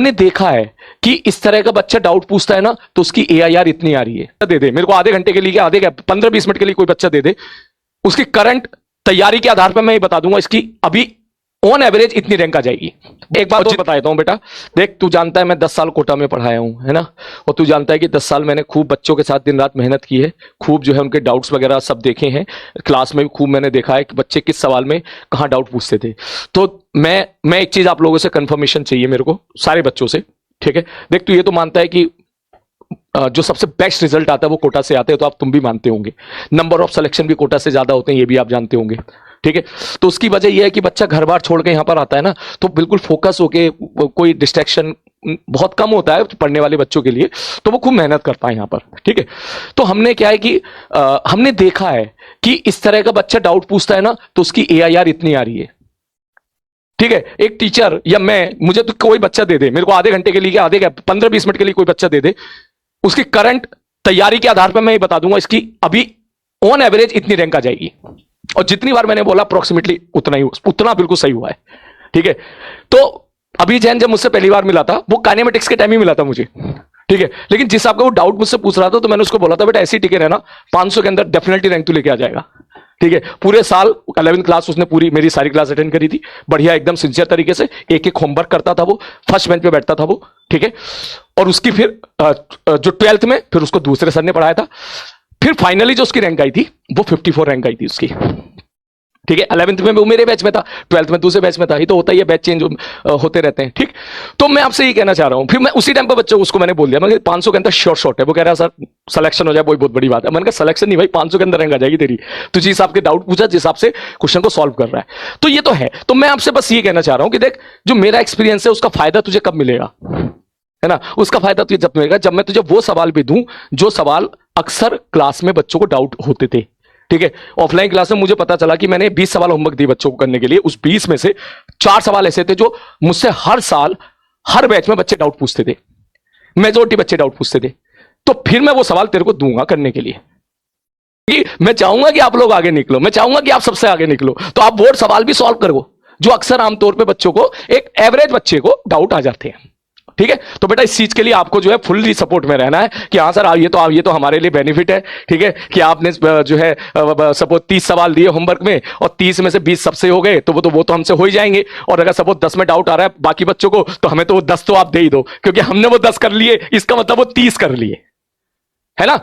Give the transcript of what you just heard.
मैंने देखा है कि इस तरह का बच्चा डाउट पूछता है ना तो उसकी एआईआर इतनी आ रही है। दे दे मेरे को आधे घंटे के लिए, आधे 15-20 मिनट के लिए कोई बच्चा दे दे, उसकी करंट तैयारी के आधार पर मैं ये बता दूंगा इसकी अभी ऑन एवरेज इतनी रैंक आ जाएगी। एक बात और बता देता हूं बेटा, देख तू जानता है मैं 10 साल कोटा में पढ़ाया हूं, है ना, और तू जानता है कि 10 साल मैंने खूब बच्चों के साथ दिन रात मेहनत की है, खूब जो है उनके डाउट्स वगैरह सब देखे हैं, क्लास में भी खूब मैंने देखा है कि बच्चे किस सवाल में कहां डाउट पूछते थे। तो मैं एक चीज आप लोगों से कंफर्मेशन चाहिए मेरे को सारे बच्चों से, ठीक है। देख तू ये तो मानता है कि जो सबसे बेस्ट रिजल्ट आता है वो कोटा से आते हैं, तो आप तुम भी मानते होंगे। नंबर ऑफ सिलेक्शन भी कोटा से ज्यादा होते हैं, ये भी आप जानते होंगे, ठीक है। तो उसकी वजह यह है कि बच्चा घर बार छोड़ के यहां पर आता है ना, तो बिल्कुल फोकस होके, कोई डिस्ट्रैक्शन बहुत कम होता है पढ़ने वाले बच्चों के लिए, तो वो खूब मेहनत करता है यहां पर, ठीक है। तो हमने क्या है कि हमने देखा है कि इस तरह का बच्चा डाउट पूछता है ना तो उसकी एआईआर इतनी आ रही है, ठीक है। एक टीचर या मुझे तो कोई बच्चा दे दे, मेरे को आधे घंटे के लिए, आधे 15-20 मिनट के लिए कोई बच्चा दे दे, उसकी करंट तैयारी के आधार पर मैं ये बता दूंगा इसकी अभी ऑन एवरेज इतनी रैंक आ जाएगी। और जितनी बार मैंने बोला अप्रोक्सीमेटली उतना बिल्कुल सही हुआ है, ठीक है। तो अभी जैन जब मुझसे पहली बार मिला था वो काइनेमेटिक्स के टाइम ही मिला था मुझे, ठीक है। लेकिन जिस आपका वो डाउट मुझसे पूछ रहा था तो मैंने उसको बोला था बेटा ऐसे ही टिके रहना, 500 के अंदर डेफिनेटली रैंक तू लेके आ जाएगा, ठीक है। पूरे साल 11वीं क्लास उसने पूरी मेरी सारी क्लास अटेंड करी थी, बढ़िया एकदम सिंसियर तरीके से, एक एक होमवर्क करता था वो, फर्स्ट बेंच पे बैठता था वो, ठीक है। और उसकी फिर जो 12th में फिर उसको दूसरे सर ने पढ़ाया था, फिर फाइनली जो उसकी रैंक आई थी वो 54 रैंक आई थी उसकी, ठीक है। 11th में वो मेरे बैच में था, 12th में दूसरे बैच में था, ये तो होता ही है, बैच चेंज होते रहते हैं, ठीक। तो मैं आपसे ये कहना चाह रहा हूं, फिर मैं उसी टाइम पर बच्चों उसको मैंने बोल दिया, मैं 500 के अंदर शॉर्ट है। वो कह रहा है सर सिलेक्शन हो जाए वही बहुत बड़ी बात है। मैंने कहा सिलेक्शन नहीं भाई, 500 के अंदर रैंक आ जाएगी तेरी, तुझे जिस हिसाब के डाउट पूछा, जिस हिसाब से क्वेश्चन को सॉल्व कर रहा है, तो ये तो है। तो मैं आपसे बस ये कहना चाह रहा हूं कि देख जो मेरा एक्सपीरियंस है उसका फायदा तुझे कब मिलेगा, है ना, उसका फायदा तुझे जब मिलेगा जब मैं तुझे वो सवाल भी दूं जो सवाल अक्सर क्लास में बच्चों को डाउट होते थे, ठीक है। ऑफलाइन क्लास में मुझे पता चला कि मैंने 20 सवाल होमवर्क दिए बच्चों को करने के लिए, उस 20 में से 4 सवाल ऐसे थे जो मुझसे हर साल हर बैच में बच्चे डाउट पूछते थे, मेजॉरिटी बच्चे डाउट पूछते थे। तो फिर मैं वो सवाल तेरे को दूंगा करने के लिए, कि मैं चाहूंगा कि आप लोग आगे निकलो, मैं चाहूंगा कि आप सबसे आगे निकलो, तो आप वो सवाल भी सॉल्व करो जो अक्सर आमतौर पर बच्चों को, एक एवरेज बच्चे को डाउट आ जाते हैं, ठीक है। तो बेटा इस चीज के लिए आपको जो है फुल्ली सपोर्ट में रहना है कि हाँ सर ये तो हमारे लिए बेनिफिट है, ठीक है, कि आपने जो है सपोज 30 सवाल दिए होमवर्क में और 30 में से 20 सबसे हो गए, तो वो तो हमसे हो ही जाएंगे। और अगर सपोज 10 में डाउट आ रहा है बाकी बच्चों को, तो हमें तो वो 10 तो आप दे ही दो, क्योंकि हमने वो 10 कर लिए, इसका मतलब वो 30 कर लिए, है ना।